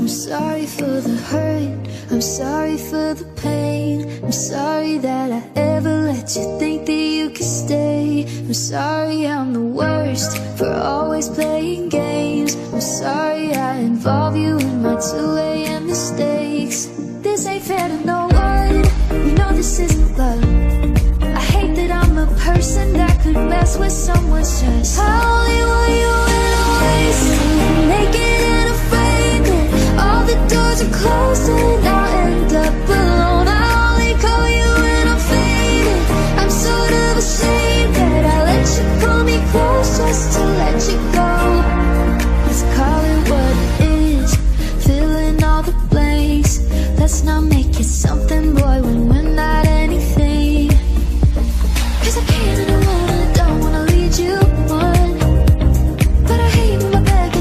I'm sorry for the hurt, I'm sorry for the pain. I'm sorry that I ever let you think that you could stay. I'm sorry I'm the worst for always playing games. I'm sorry I involve you in my 2 a.m. mistakes. This ain't fair to no one, you know this isn't love. I hate that I'm a person that could mess with someone's trust. I only want